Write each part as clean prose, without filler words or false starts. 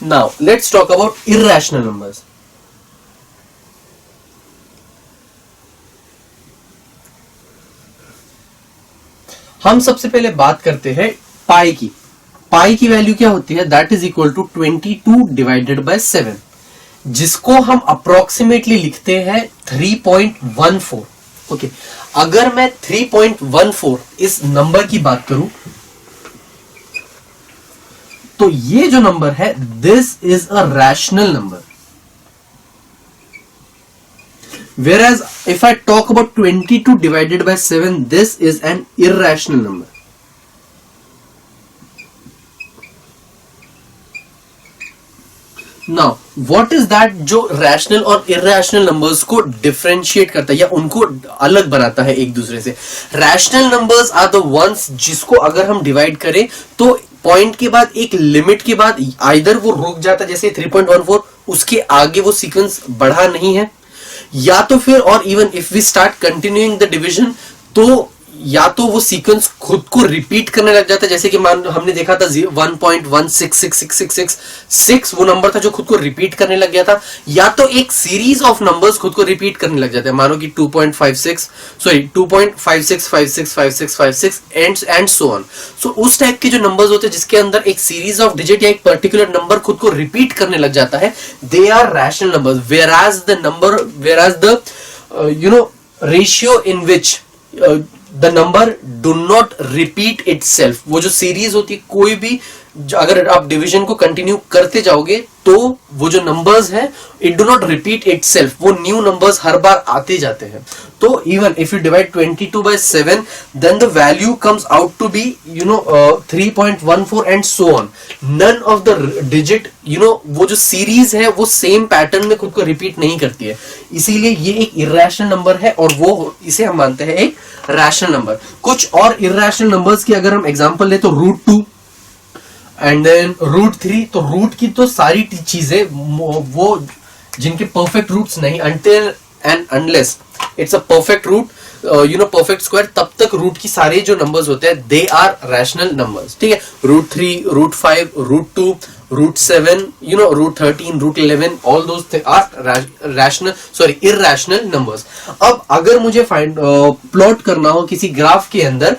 Now let's talk about irrational numbers. हम सबसे पहले बात करते हैं पाई की। पाई की वैल्यू क्या होती है? That is equal to 22 divided by 7, जिसको हम अप्रोक्सीमेटली लिखते हैं 3.14। ओके, अगर मैं 3.14 इस नंबर की बात करूं तो ये जो नंबर है this is a rational number, whereas if I talk about 22 divided by 7, this is an irrational number. Now what is that जो rational और irrational numbers को differentiate करता है या उनको अलग बनाता है एक दूसरे से? Rational numbers are the ones जिसको अगर हम डिवाइड करें तो पॉइंट के बाद एक लिमिट के बाद आइदर वो रुक जाता है, जैसे 3.14, उसके आगे वो सीक्वेंस बढ़ा नहीं है, या तो फिर और even if we start continuing the division तो या तो वो सीक्वेंस खुद को रिपीट करने लग जाता है, जैसे कि मान हमने देखा था 1.166666 वो नंबर था जो खुद को रिपीट करने लग गया था, या तो एक सीरीज ऑफ नंबर्स खुद को रिपीट करने लग जाते हैं, मानो कि 2.56 एंड सो ऑन। सो उस टाइप के जो नंबर्स होते हैं जिसके अंदर एक सीरीज ऑफ डिजिट या एक पर्टिकुलर नंबर खुद को रिपीट करने लग जाता है, they are rational numbers. Whereas the ratio in which the number do not repeat itself, वो जो सीरीज होती है कोई भी अगर आप डिवीजन को कंटिन्यू करते जाओगे तो वो जो नंबर्स है it do not repeat itself, वो न्यू नंबर्स हर बार आते जाते हैं। तो even if you divide 22 by 7 then the value comes out to be 3.14 and so on. None of the digit वो जो सीरीज है वो सेम पैटर्न में खुद को रिपीट नहीं करती है, इसीलिए ये एक इर्रेशनल नंबर है और वो इसे हम मानते हैं एक रैशनल नंबर। कुछ और इर्रेशनल नंबर्स की अगर हम एग्जांपल ले तो √2 एंड देन √3, तो रूट की तो सारी चीजें वो जिनके परफेक्ट रूट्स नहीं, until and unless it's a perfect root, perfect square, तब तक रूट की सारे जो नंबर्स होते हैं दे आर रैशनल नंबर्स। ठीक है, √3, √5, √2, √7, √13, √11, all those are irrational numbers. अब अगर मुझे प्लॉट करना हो किसी ग्राफ के अंदर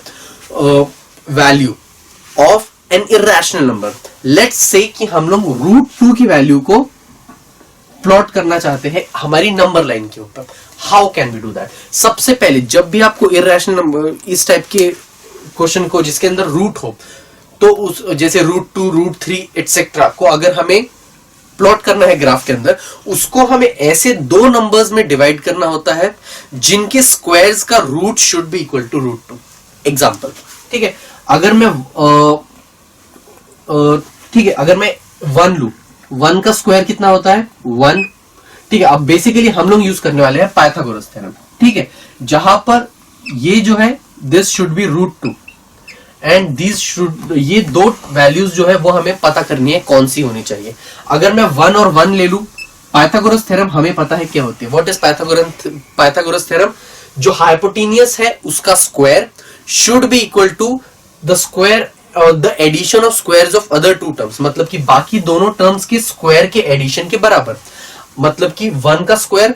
value of N irrational number, let's say कि हम लोग √2 की वैल्यू को प्लॉट करना चाहते हैं हमारी नंबर लाइन के ऊपर, how can we do that? सबसे पहले जब भी आपको इर्रेशनल नंबर इस टाइप के क्वेश्चन को जिसके अंदर रूट हो, तो उस जैसे √2, √3 एटसेट्रा को अगर हमें प्लॉट करना है ग्राफ के अंदर, उसको हमें ऐसे दो नंबर्स में डिवाइड करना होता है जिनके स्क्वायर्स का root should be equal to √2। Example, ठीक है, अगर मैं अगर मैं 1 लू, 1 का स्क्वायर कितना होता है? 1। ठीक है, अब बेसिकली हम लोग यूज करने वाले हैं पाइथागोरस थ्योरम। ठीक है, जहां पर ये जो है this should be √2 and this should, ये दो वैल्यूज जो है वो हमें पता करनी है कौन सी होनी चाहिए। अगर मैं 1 और 1 ले लू, पाइथागोरस थ्योरम हमें पता है क्या होती है। What is Pythagoras theorem? जो हाइपोटेनियस है उसका square should be equal to the square the addition of squares of other two terms, मतलब कि बाकी दोनों टर्म्स के स्क्वायर के एडिशन के बराबर। मतलब कि 1 का स्क्वायर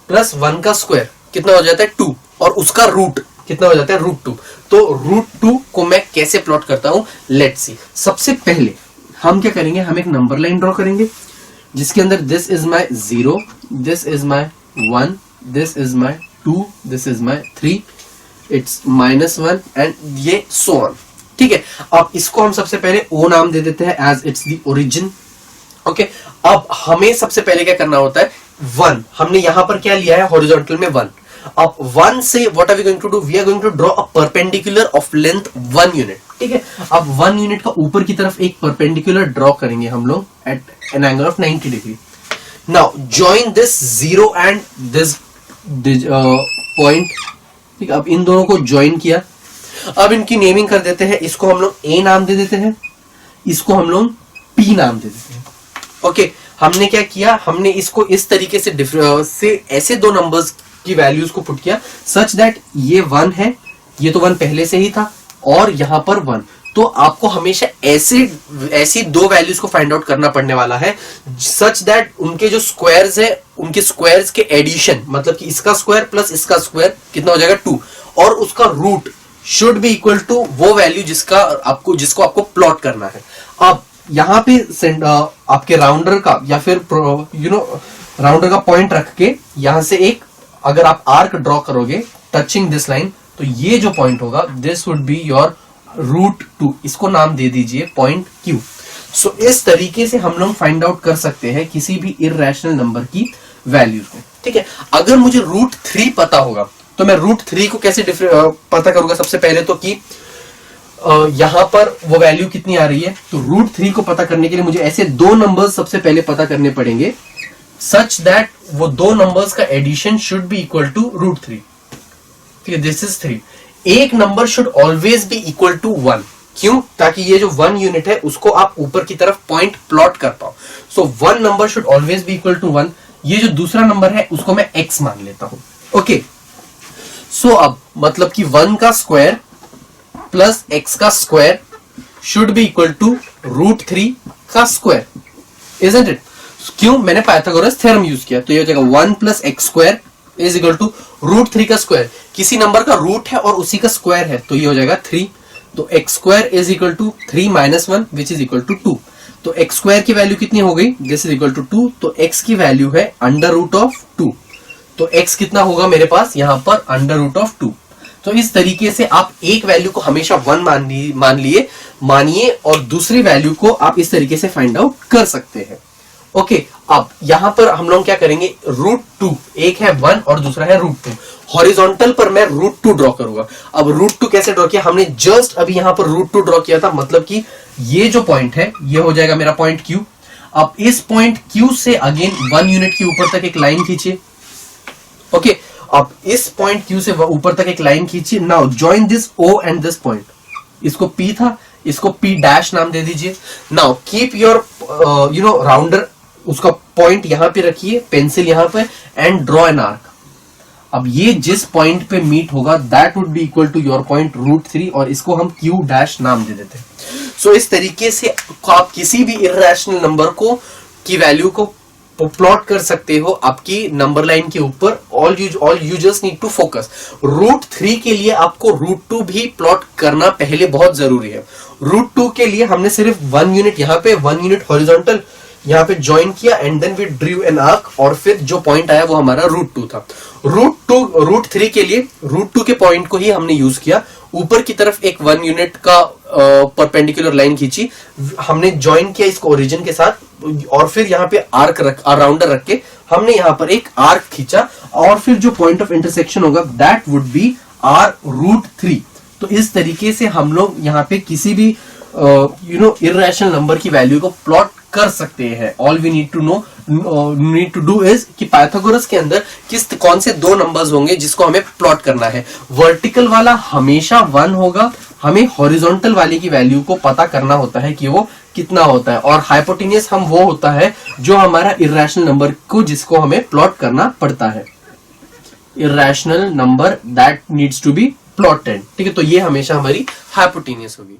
प्लस 1 का स्क्वायर कितना हो जाता है? 2, और उसका रूट कितना हो जाता है? √2। तो √2 को मैं कैसे प्लॉट करता हूं, लेट्स सी। सबसे पहले हम क्या करेंगे, हम एक नंबर लाइन ड्रॉ करेंगे जिसके अंदर this is my 0, this is my 1, this is my 2, this is my 3, it's -1 and ये सो ऑन। ठीक है, अब इसको हम सबसे पहले O नाम दे देते हैं as it's the origin. Okay, अब हमें सबसे पहले क्या करना होता है, 1 हमने यहां पर क्या लिया है, हॉरिजॉन्टल में 1। अब 1 से what are we going to do, we are going to draw a perpendicular of length 1 unit. ठीक है, अब 1 यूनिट का ऊपर की तरफ एक परपेंडिकुलर ड्रॉ करेंगे हम लोग at an angle of 90 degree. Now join this 0 and this point. ठीक है, अब इन दोनों को ज्वाइन किया। अब इनकी नेमिंग कर देते हैं, इसको हम लोग A नाम दे देते हैं, इसको हम लोग P नाम दे देते हैं। ओके, हमने क्या किया, हमने इसको इस तरीके से ऐसे दो नंबर्स की वैल्यूज को पुट किया सच दैट ये 1 है, ये तो 1 पहले से ही था, और यहां पर 1, तो आपको हमेशा ऐसी दो वैल्यूज को फाइंड आउट करना पड़ने वाला है सच दैट उनके जो स्क्वायर्स है उनके स्क्वायर्स के एडिशन, मतलब कि इसका स्क्वायर प्लस इसका स्क्वायर कितना हो जाएगा 2, और उसका root should be equal to वो वैल्यू जिसको आपको प्लॉट करना है। अब यहाँ पे आपके राउंडर का या फिर राउंडर का पॉइंट रख के यहां से एक अगर आप आर्क ड्रॉ करोगे टचिंग दिस लाइन, तो ये जो पॉइंट होगा this would be your root 2, इसको नाम दे दीजिए पॉइंट Q। सो इस तरीके से हम लोग फाइंड आउट कर सकते हैं किसी भी इर्रेशनल नंबर की वैल्यूज को। ठीक है, अगर मुझे रूट 3 पता होगा तो मैं रूट 3 को कैसे पता करूंगा? सबसे पहले तो कि यहां पर वो वैल्यू कितनी आ रही है, तो रूट 3 को पता करने के लिए मुझे ऐसे दो नंबर्स सबसे पहले पता करने पड़ेंगे सच दैट वो दो नंबर्स का addition should be equal to root 3। ठीक है, दिस इज 3। एक number should always be equal to 1। क्यों? ताकि ये जो 1 यूनिट है उसको आप ऊपर की तरफ पॉइंट प्लॉट कर पाओ। So 1 number should always be equal to 1। ये जो दूसरा नंबर है उसको मैं x मान लेता हूं। ओके, सो अब मतलब कि 1 का स्क्वायर प्लस x का square should be equal to root 3 का स्क्वायर, इजंट इट? क्यों? मैंने पाइथागोरस थ्योरम यूज किया, तो ये हो जाएगा 1 plus x square is equal to root 3 का स्क्वायर। किसी नंबर का रूट है और उसी का स्क्वायर है, तो ये हो जाएगा 3। तो x square is equal to 3 minus 1 which is equal to 2। तो एक्स स्क्वायर की वैल्यू कितनी हो गई? This is equal to 2। तो एक्स की वैल्यू है अंडर रूट ऑफ 2। तो एक्स कितना होगा मेरे पास यहां पर? Under root of 2। तो इस तरीके से आप एक वैल्यू को हमेशा 1 मानिए और दूसरी वैल्यू को आप इस तरीके से फाइंड आउट कर सकते हैं। ओके, अब यहां पर हम लोग क्या करेंगे? रूट 2, एक है 1 और दूसरा है रूट 2। हॉरिजॉन्टल पर मैं रूट 2 ड्रॉ करूंगा। अब रूट 2 कैसे ड्रॉ किया? हमने जस्ट अभी यहां पर रूट 2 ड्रॉ किया था, मतलब कि ये जो पॉइंट है ये हो जाएगा मेरा पॉइंट Q। अब इस पॉइंट Q से अगेन 1 यूनिट के ऊपर तक एक लाइन खींचिए। ओके, अब इस पॉइंट Q से ऊपर तक एक लाइन खींचिए। Now join this O and this point. इसको P था, इसको P डैश नाम दे दीजिए। नाउ कीप योर राउंडर, उसका पॉइंट यहां पे रखिए, पेंसिल यहां पे, एंड ड्रॉ एन आर्क। अब ये जिस पॉइंट पे मीट होगा that would be equal to your point root 3, और इसको हम Q डैश नाम दे देते हैं। सो इस तरीके से आप किसी भी इर्रेशनल नंबर की वैल्यू को प्लॉट कर सकते हो आपकी नंबर लाइन के ऊपर। All you just need to focus. Root 3 के लिए आपको रूट 2 भी प्लॉट करना पहले बहुत जरूरी है। रूट 2 के लिए हमने सिर्फ 1 यूनिट यहाँ पे, 1 यूनिट हॉरिजॉन्टल यहाँ पे ज्वाइन किया and then we drew an arc, और फिर जो पॉइंट आया वो हमारा रूट 2 था। रूट 3 के लिए रूट 2 के पॉइंट को ही हमने यूज किया। ऊपर की तरफ एक 1 यूनिट का परपेंडिकुलर लाइन खींची, हमने ज्वाइन किया इसको ओरिजिन के साथ, और फिर यहाँ पे राउंडर रख के हमने यहाँ पर एक आर्क खींचा, और फिर जो पॉइंट ऑफ इंटरसेक्शन होगा that would be our root 3। तो इस तरीके से हम लोग यहाँ पे किसी भी इर्रेशनल नंबर की वैल्यू को प्लॉट कर सकते हैं। All we need to do is कि पाइथागोरस के अंदर कौन से दो नंबर्स होंगे जिसको हमें प्लॉट करना है। वर्टिकल वाला हमेशा 1 होगा, हमें हॉरिजॉन्टल वाले की वैल्यू को पता करना होता है कि वो कितना होता है, और हाइपोटेन्यूस हम वो होता है जो हमारा इर्रेशनल नंबर को जिसको हमें प्लॉट करना पड़ता है। Irrational number that needs to be plotted. ठीक है, तो ये हमेशा हमारी हाइपोटेन्यूस होगी।